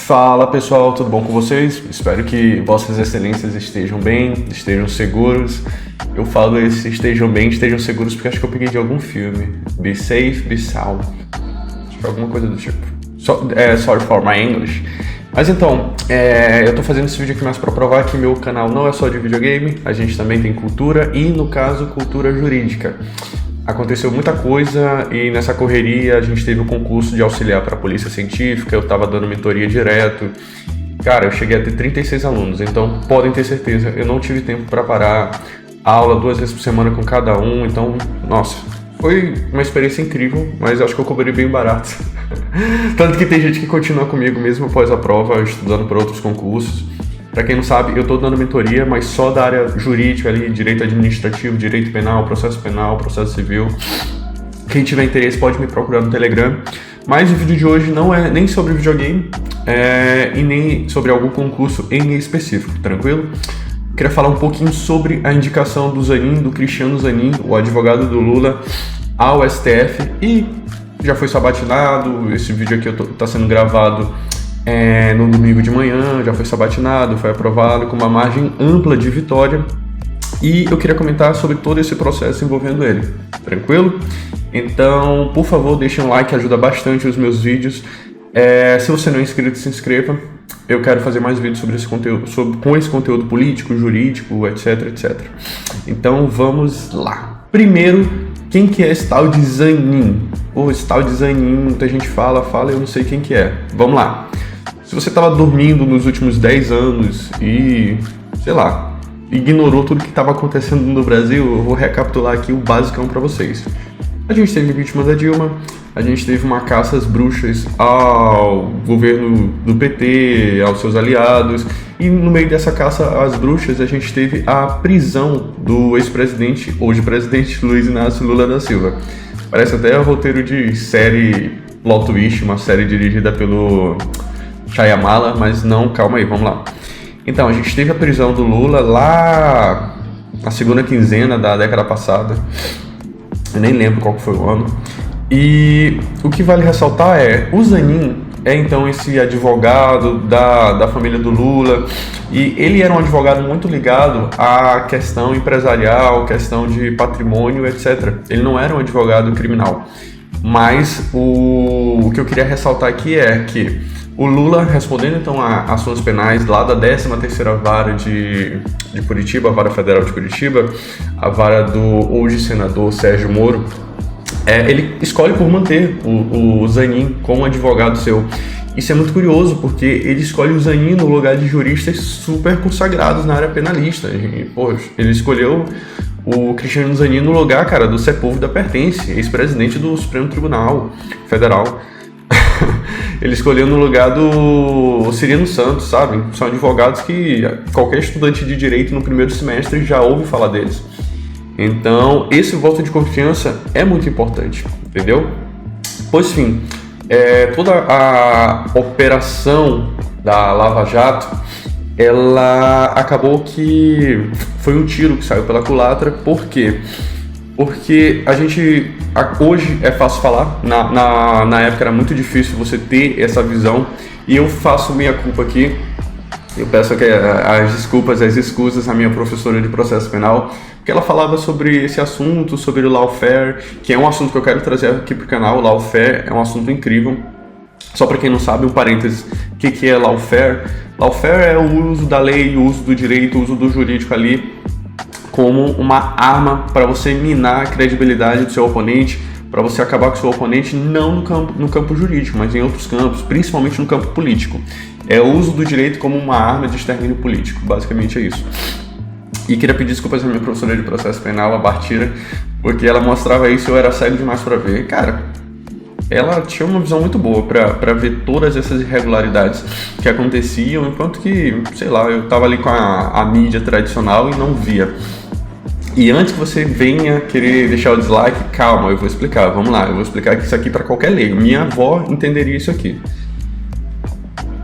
Fala pessoal, tudo bom com vocês? Espero que vossas excelências estejam bem, estejam seguros. Eu falo esse estejam bem, estejam seguros porque acho que eu peguei de algum filme. Be safe, be sound. Acho que é alguma coisa do tipo. Sorry for my English. Mas então, eu tô fazendo esse vídeo aqui mais pra provar que meu canal não é só de videogame, a gente também tem cultura e, no caso, cultura jurídica. Aconteceu muita coisa e nessa correria a gente teve o concurso de auxiliar para a polícia científica, eu estava dando mentoria direto. Cara, eu cheguei a ter 36 alunos, então podem ter certeza, eu não tive tempo para parar, aula 2 vezes por semana com cada um, então, nossa, foi uma experiência incrível, mas eu acho que eu cobrei bem barato. Tanto que tem gente que continua comigo mesmo após a prova, estudando para outros concursos. Para quem não sabe, eu estou dando mentoria, mas só da área jurídica ali, direito administrativo, direito penal, processo civil. Quem tiver interesse pode me procurar no Telegram. Mas o vídeo de hoje não é nem sobre videogame e nem sobre algum concurso em específico, tranquilo? Queria falar um pouquinho sobre a indicação do Zanin, do Cristiano Zanin, o advogado do Lula, ao STF, e já foi sabatinado. Esse vídeo aqui está sendo gravado no domingo de manhã, já foi sabatinado, foi aprovado com uma margem ampla de vitória, e eu queria comentar sobre todo esse processo envolvendo ele, tranquilo? Então, por favor, deixem um like, ajuda bastante os meus vídeos. Se você não é inscrito, se inscreva. Eu quero fazer mais vídeos sobre esse conteúdo, com esse conteúdo político, jurídico, etc, etc. Então, vamos lá. Primeiro, quem que é esse tal de Zanin? Esse tal de Zanin, muita gente fala, eu não sei quem que é. Vamos lá. Se você estava dormindo nos últimos 10 anos e, sei lá, ignorou tudo que estava acontecendo no Brasil, eu vou recapitular aqui o basicão para vocês. A gente teve vítima da Dilma, a gente teve uma caça às bruxas ao governo do PT, aos seus aliados, e no meio dessa caça às bruxas a gente teve a prisão do ex-presidente, hoje presidente, Luiz Inácio Lula da Silva. Parece até roteiro de série Plot Twist, uma série dirigida pelo Shyamala, mas não, calma aí, vamos lá. Então, a gente teve a prisão do Lula lá na segunda quinzena da década passada, eu nem lembro qual que foi o ano, e o que vale ressaltar o Zanin então esse advogado da família do Lula, e ele era um advogado muito ligado à questão empresarial, questão de patrimônio, etc. Ele não era um advogado criminal, mas o que eu queria ressaltar aqui é que o Lula, respondendo então a ações penais lá da 13ª Vara de Curitiba, a Vara Federal de Curitiba, a vara do hoje senador Sérgio Moro, ele escolhe por manter o Zanin como advogado seu. Isso é muito curioso, porque ele escolhe o Zanin no lugar de juristas super consagrados na área penalista. Ele escolheu o Cristiano Zanin no lugar, cara, do Sepúlveda Pertence, ex-presidente do Supremo Tribunal Federal. Ele escolheu no lugar do Ciriano Santos, sabe? São advogados que qualquer estudante de direito no primeiro semestre já ouve falar deles. Então, esse voto de confiança é muito importante, entendeu? Pois sim, toda a operação da Lava Jato, ela acabou que foi um tiro que saiu pela culatra. Por quê? Porque hoje é fácil falar, na época era muito difícil você ter essa visão, e eu faço minha culpa aqui. Eu peço as desculpas, as excusas à minha professora de processo penal, porque ela falava sobre esse assunto, sobre o lawfare, que é um assunto que eu quero trazer aqui para o canal. O lawfare é um assunto incrível. Só para quem não sabe, um parênteses, o que é lawfare? Lawfare é o uso da lei, o uso do direito, o uso do jurídico ali como uma arma para você minar a credibilidade do seu oponente, para você acabar com o seu oponente, não no campo jurídico, mas em outros campos, principalmente no campo político. É o uso do direito como uma arma de extermínio político, basicamente é isso. E queria pedir desculpas à minha professora de processo penal, a Bartira, porque ela mostrava isso e eu era cego demais para ver. Cara, ela tinha uma visão muito boa para ver todas essas irregularidades que aconteciam, enquanto que, sei lá, eu tava ali com a mídia tradicional e não via. E antes que você venha querer deixar o dislike, calma, eu vou explicar, vamos lá, eu vou explicar isso aqui para qualquer leigo. Minha avó entenderia isso aqui.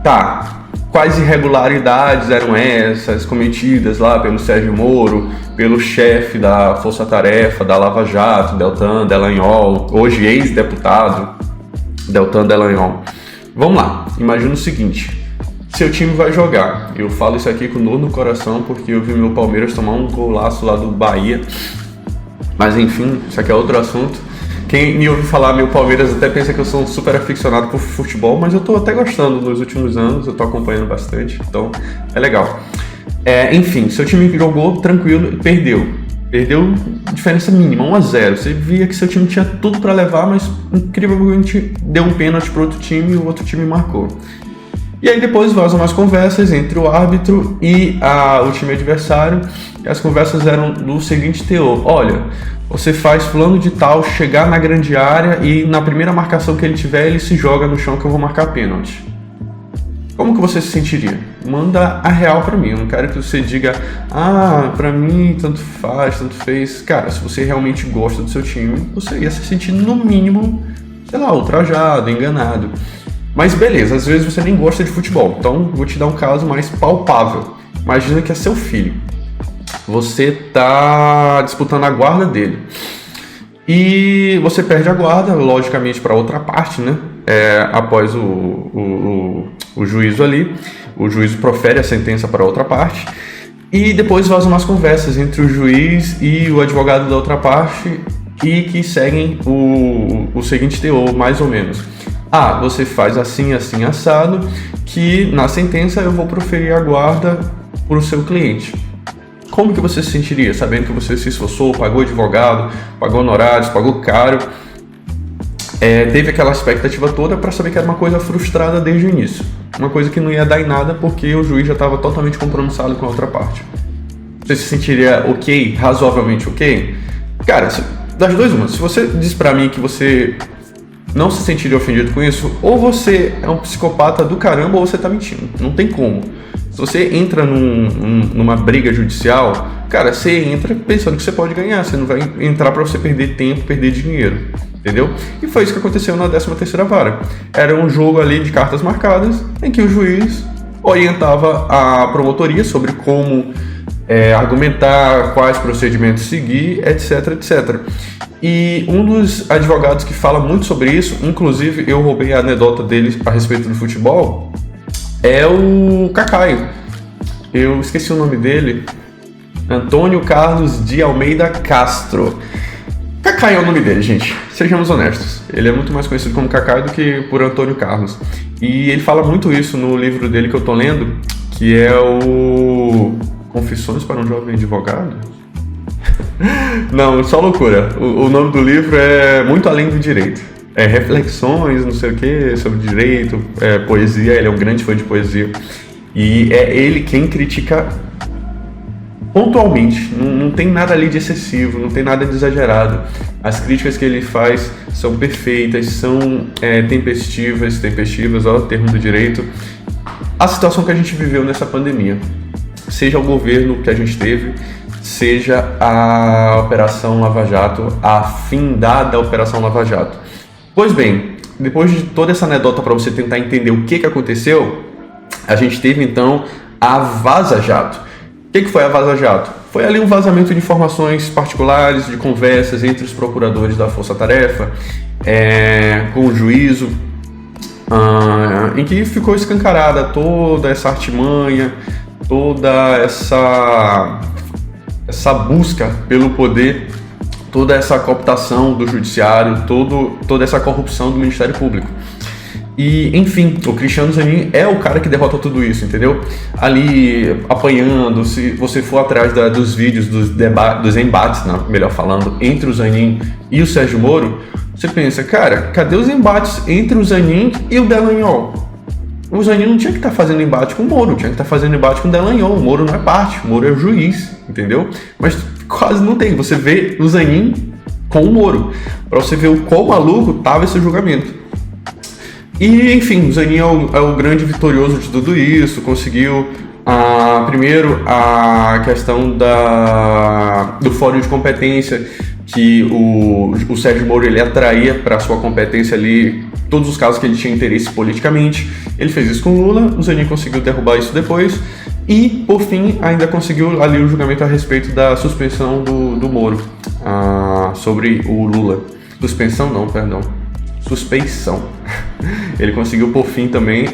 Tá, quais irregularidades eram essas cometidas lá pelo Sérgio Moro, pelo chefe da Força Tarefa, da Lava Jato, Deltan Dallagnol, hoje ex-deputado Deltan Dallagnol? Vamos lá, imagina o seguinte: seu time vai jogar. Eu falo isso aqui com dor no coração porque eu vi meu Palmeiras tomar um golaço lá do Bahia. Mas enfim, isso aqui é outro assunto. Quem me ouve falar meu Palmeiras até pensa que eu sou um super aficionado por futebol, mas eu tô até gostando nos últimos anos, eu tô acompanhando bastante, então é legal. Enfim, seu time jogou tranquilo e perdeu. Perdeu diferença mínima, 1-0. Você via que seu time tinha tudo para levar, mas incrivelmente deu um pênalti pro outro time e o outro time marcou. E aí depois vazam umas conversas entre o árbitro e o time adversário. E as conversas eram do seguinte teor: olha, você faz fulano de tal chegar na grande área e na primeira marcação que ele tiver, ele se joga no chão que eu vou marcar pênalti. Como que você se sentiria? Manda a real pra mim. Eu não quero que você diga, pra mim tanto faz, tanto fez. Cara, se você realmente gosta do seu time, você ia se sentir no mínimo, sei lá, ultrajado, enganado. Mas beleza, às vezes você nem gosta de futebol. Então vou te dar um caso mais palpável. Imagina que é seu filho. Você tá disputando a guarda dele. E você perde a guarda, logicamente, para outra parte, né? Após o juízo ali, o juízo profere a sentença para outra parte. E depois vazam umas conversas entre o juiz e o advogado da outra parte e que seguem o seguinte teor, mais ou menos. Você faz assim, assim, assado, que na sentença eu vou proferir a guarda para o seu cliente. Como que você se sentiria, sabendo que você se esforçou, pagou advogado, pagou honorários, pagou caro, teve aquela expectativa toda para saber que era uma coisa frustrada desde o início, uma coisa que não ia dar em nada porque o juiz já estava totalmente compromissado com a outra parte. Você se sentiria ok, razoavelmente ok? Cara, das duas uma, se você diz para mim que você não se sentiria ofendido com isso, ou você é um psicopata do caramba ou você tá mentindo, não tem como. Se você entra numa briga judicial, cara, você entra pensando que você pode ganhar, você não vai entrar para você perder tempo, perder dinheiro, entendeu? E foi isso que aconteceu na 13ª vara. Era um jogo ali de cartas marcadas, em que o juiz orientava a promotoria sobre como argumentar, quais procedimentos seguir, etc, etc. E um dos advogados que fala muito sobre isso, inclusive eu roubei a anedota dele a respeito do futebol, é o Cacaio. Eu esqueci o nome dele. Antônio Carlos de Almeida Castro. Cacaio é o nome dele, gente. Sejamos honestos. Ele é muito mais conhecido como Cacaio do que por Antônio Carlos. E ele fala muito isso no livro dele que eu tô lendo, que é o Confissões para um Jovem Advogado. Não, só loucura. O nome do livro é Muito Além do Direito. Reflexões, não sei o que, sobre direito, poesia. Ele é um grande fã de poesia. E é ele quem critica pontualmente. Não tem nada ali de excessivo, não tem nada de exagerado. As críticas que ele faz são perfeitas, são tempestivas, ó, termo do direito. A situação que a gente viveu nessa pandemia, seja o governo que a gente teve, seja a Operação Lava Jato, a findada Operação Lava Jato. Pois bem, depois de toda essa anedota para você tentar entender o que aconteceu, a gente teve então a Vaza Jato. O que foi a Vaza Jato? Foi ali um vazamento de informações particulares, de conversas entre os procuradores da Força Tarefa, com o juízo, em que ficou escancarada toda essa artimanha, toda essa busca pelo poder, toda essa cooptação do judiciário, toda essa corrupção do Ministério Público. E, enfim, o Cristiano Zanin é o cara que derrota tudo isso, entendeu? Ali, apanhando, se você for atrás dos vídeos, dos embates, melhor falando, entre o Zanin e o Sérgio Moro, você pensa, cara, cadê os embates entre o Zanin e o Dallagnol? O Zanin não tinha que estar fazendo embate com o Moro, tinha que estar fazendo embate com o Dallagnol. O Moro não é parte, o Moro é o juiz, entendeu? Mas quase não tem. Você vê o Zanin com o Moro, para você ver o quão maluco estava esse julgamento. E, enfim, o Zanin é o grande vitorioso de tudo isso, conseguiu, primeiro, a questão do fórum de competência, que o Sérgio Moro ele atraía para sua competência ali todos os casos que ele tinha interesse politicamente. Ele fez isso com o Lula, o Zanin conseguiu derrubar isso depois e, por fim, ainda conseguiu ali o julgamento a respeito da suspensão do Moro sobre o Lula. Suspensão não, perdão. suspeição. Ele conseguiu, por fim, também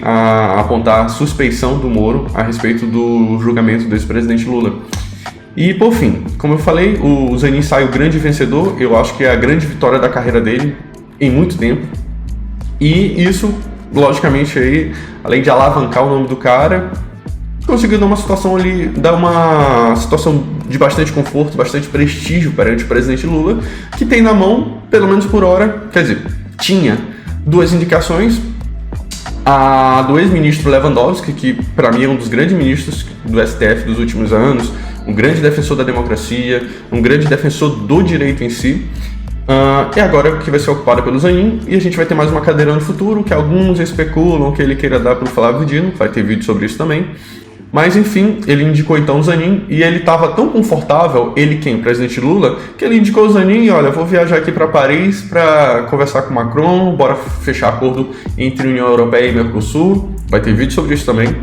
apontar a suspeição do Moro a respeito do julgamento do ex-presidente Lula. E, por fim, como eu falei, o Zanin sai o grande vencedor. Eu acho que é a grande vitória da carreira dele em muito tempo. E isso, logicamente, aí, além de alavancar o nome do cara, conseguiu dar uma situação ali, dar uma situação de bastante conforto, bastante prestígio perante o presidente Lula, que tem na mão, pelo menos por hora, quer dizer, tinha 2 indicações, a do ex-ministro Lewandowski, que para mim é um dos grandes ministros do STF dos últimos anos, um grande defensor da democracia, um grande defensor do direito em si, e agora que vai ser ocupada pelo Zanin, e a gente vai ter mais uma cadeira no futuro, que alguns especulam que ele queira dar para o Flávio Dino, vai ter vídeo sobre isso também. Mas enfim, ele indicou então o Zanin, e ele estava tão confortável, ele quem? O presidente Lula, que ele indicou o Zanin e olha, vou viajar aqui para Paris para conversar com o Macron, bora fechar acordo entre União Europeia e Mercosul, vai ter vídeo sobre isso também.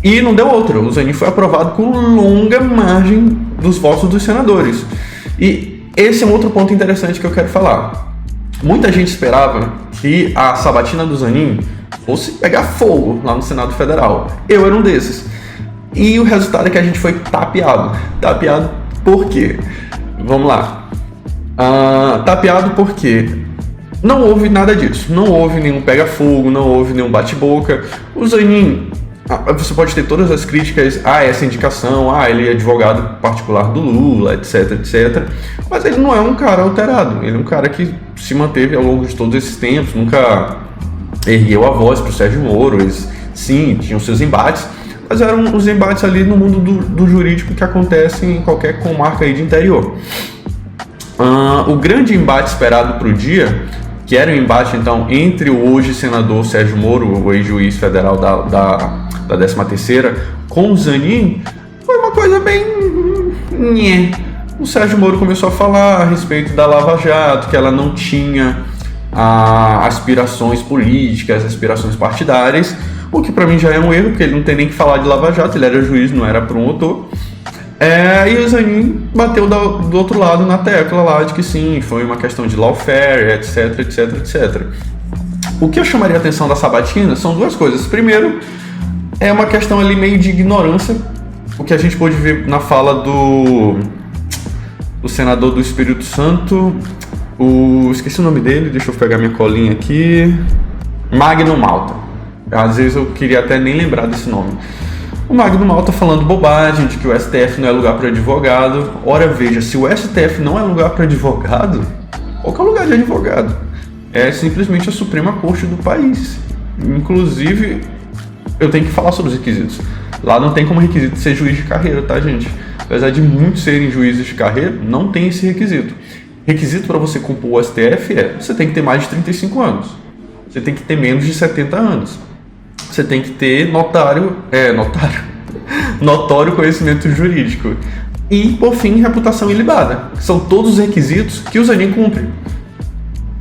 E não deu outra, o Zanin foi aprovado com longa margem dos votos dos senadores. E esse é um outro ponto interessante que eu quero falar. Muita gente esperava que a sabatina do Zanin fosse pegar fogo lá no Senado Federal. Eu era um desses. E o resultado é que a gente foi tapeado. Tapeado por quê? Vamos lá. Tapeado porque não houve nada disso. Não houve nenhum pega-fogo, não houve nenhum bate-boca. O Zanin, você pode ter todas as críticas a essa indicação, ele é advogado particular do Lula, etc, etc. Mas ele não é um cara alterado. Ele é um cara que se manteve ao longo de todos esses tempos, nunca ergueu a voz para o Sérgio Moro. Eles, sim, tinham seus embates, mas eram os embates ali no mundo do jurídico que acontecem em qualquer comarca aí de interior. O grande embate esperado para o dia, que era o embate então entre o hoje senador Sérgio Moro, o ex-juiz federal da 13ª, com o Zanin, foi uma coisa bem... O Sérgio Moro começou a falar a respeito da Lava Jato, que ela não tinha aspirações políticas, aspirações partidárias, o que para mim já é um erro, porque ele não tem nem que falar de Lava Jato, ele era juiz, não era promotor. E o Zanin bateu do outro lado na tecla lá de que sim, foi uma questão de lawfare, etc, etc, etc. O que eu chamaria a atenção da sabatina são 2 coisas. Primeiro, é uma questão ali meio de ignorância, o que a gente pôde ver na fala do senador do Espírito Santo, esqueci o nome dele, deixa eu pegar minha colinha aqui, Magno Malta. Às vezes eu queria até nem lembrar desse nome. O Magno Malta falando bobagem de que o STF não é lugar para advogado. Ora, veja, se o STF não é lugar para advogado, qual que é o lugar de advogado? É simplesmente a Suprema Corte do país. Inclusive, eu tenho que falar sobre os requisitos. Lá não tem como requisito ser juiz de carreira, tá, gente? Apesar de muitos serem juízes de carreira, não tem esse requisito. Requisito para você compor o STF você tem que ter mais de 35 anos. Você tem que ter menos de 70 anos. Você tem que ter notório conhecimento jurídico. E, por fim, reputação ilibada. São todos os requisitos que o Zanin cumpre.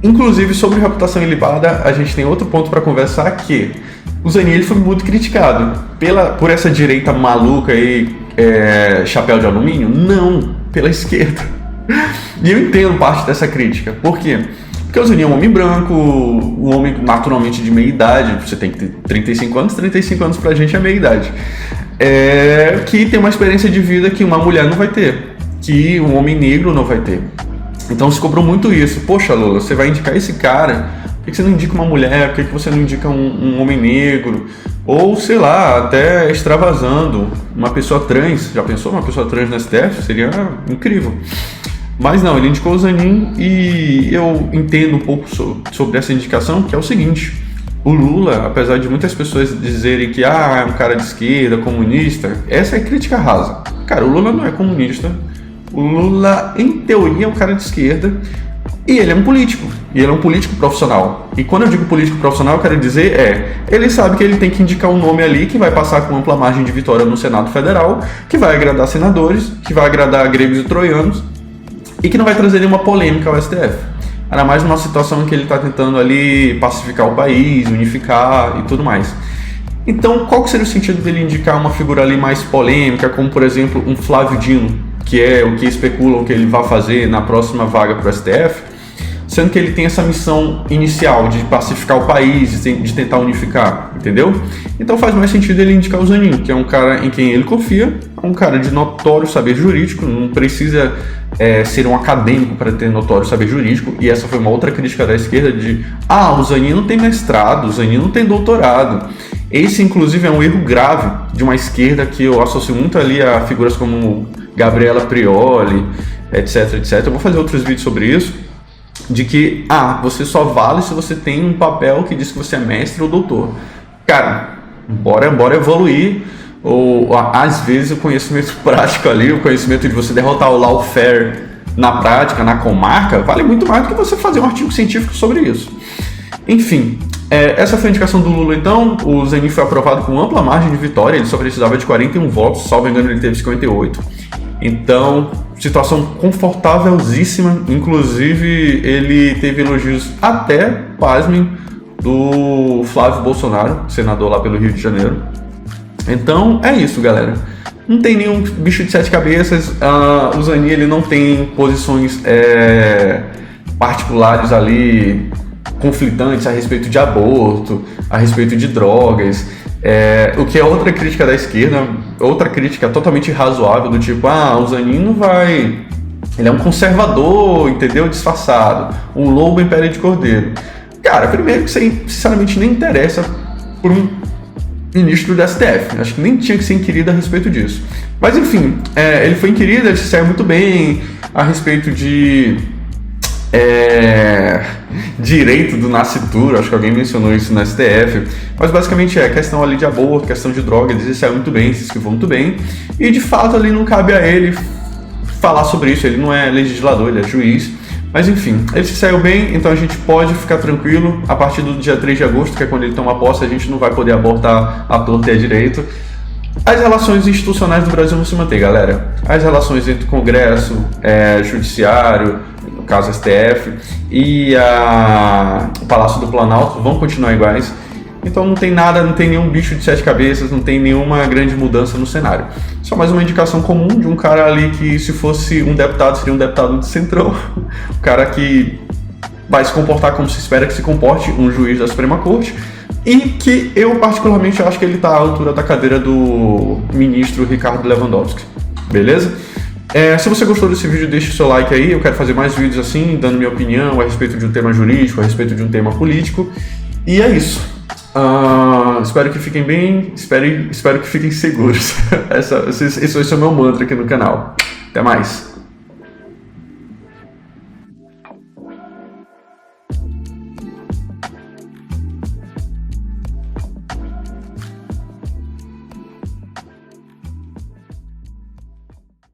Inclusive, sobre reputação ilibada, a gente tem outro ponto para conversar, que o Zanin ele foi muito criticado por essa direita maluca aí, chapéu de alumínio? Não, pela esquerda. E eu entendo parte dessa crítica. Por quê? Porque o Zanin é um homem branco, um homem naturalmente de meia idade, você tem que ter 35 anos pra gente é meia idade, que tem uma experiência de vida que uma mulher não vai ter, que um homem negro não vai ter. Então se cobrou muito isso. Poxa, Lula, você vai indicar esse cara, por que você não indica uma mulher? Por que você não indica um homem negro? Ou, sei lá, até extravasando uma pessoa trans. Já pensou uma pessoa trans no STF? Seria incrível. Mas não, ele indicou o Zanin e eu entendo um pouco sobre essa indicação, que é o seguinte: o Lula, apesar de muitas pessoas dizerem que é um cara de esquerda, comunista, essa é crítica rasa. Cara, o Lula não é comunista. O Lula, em teoria, é um cara de esquerda e ele é um político. E ele é um político profissional. E quando eu digo político profissional, eu quero dizer ele sabe que ele tem que indicar um nome ali que vai passar com ampla margem de vitória no Senado Federal, que vai agradar senadores, que vai agradar gregos e troianos, e que não vai trazer nenhuma polêmica ao STF. Ainda mais numa situação em que ele está tentando ali pacificar o país, unificar e tudo mais. Então, qual que seria o sentido dele indicar uma figura ali mais polêmica, como, por exemplo, um Flávio Dino, que é o que especulam que ele vai fazer na próxima vaga para o STF? sendo que ele tem essa missão inicial de pacificar o país, de tentar unificar, entendeu? Então faz mais sentido ele indicar o Zanin, que é um cara em quem ele confia, um cara de notório saber jurídico, não precisa ser um acadêmico para ter notório saber jurídico, e essa foi uma outra crítica da esquerda de o Zanin não tem mestrado, o Zanin não tem doutorado. Esse, inclusive, é um erro grave de uma esquerda que eu associo muito ali a figuras como Gabriela Prioli, etc, etc. Eu vou fazer outros vídeos sobre isso, de que, você só vale se você tem um papel que diz que você é mestre ou doutor. Cara, bora evoluir, ou às vezes o conhecimento prático ali, o conhecimento de você derrotar o lawfare na prática, na comarca, vale muito mais do que você fazer um artigo científico sobre isso. Enfim, essa foi a indicação do Lula então. O Zanin foi aprovado com ampla margem de vitória, ele só precisava de 41 votos, salvo engano ele teve 58. Então, situação confortávelzíssima, inclusive ele teve elogios até, pasmem, do Flávio Bolsonaro, senador lá pelo Rio de Janeiro. Então, é isso, galera. Não tem nenhum bicho de 7 cabeças, o Zanin ele não tem posições particulares ali, conflitantes a respeito de aborto, a respeito de drogas, o que é outra crítica da esquerda, outra crítica totalmente irrazoável, do tipo, o Zanin não vai... Ele é um conservador, entendeu? Disfarçado, um lobo em pele de cordeiro. Cara, primeiro que isso aí, sinceramente, nem interessa por um ministro do STF. Acho que nem tinha que ser inquirido a respeito disso. Mas, enfim, ele foi inquirido, ele se saiu muito bem a respeito de... direito do nascituro, acho que alguém mencionou isso no STF, mas basicamente questão ali de aborto, questão de droga, ele saiu muito bem, se esquivou muito bem, e de fato ali não cabe a ele falar sobre isso, ele não é legislador, ele é juiz, mas enfim, ele se saiu bem, então a gente pode ficar tranquilo, a partir do dia 3 de agosto, que é quando ele toma posse, a gente não vai poder abortar à torta e à direito. As relações institucionais do Brasil vão se manter, galera. As relações entre o Congresso, Judiciário, no caso STF, e o Palácio do Planalto vão continuar iguais. Então não tem nada, não tem nenhum bicho de 7 cabeças, não tem nenhuma grande mudança no cenário. Só mais uma indicação comum de um cara ali que, se fosse um deputado, seria um deputado de centrão. Um cara que vai se comportar como se espera que se comporte um juiz da Suprema Corte. E que eu particularmente acho que ele está à altura da cadeira do ministro Ricardo Lewandowski. Beleza? Se você gostou desse vídeo, deixe o seu like aí. Eu quero fazer mais vídeos assim, dando minha opinião a respeito de um tema jurídico, a respeito de um tema político. E é isso. Espero que fiquem bem, espero que fiquem seguros. Esse é o meu mantra aqui no canal. Até mais.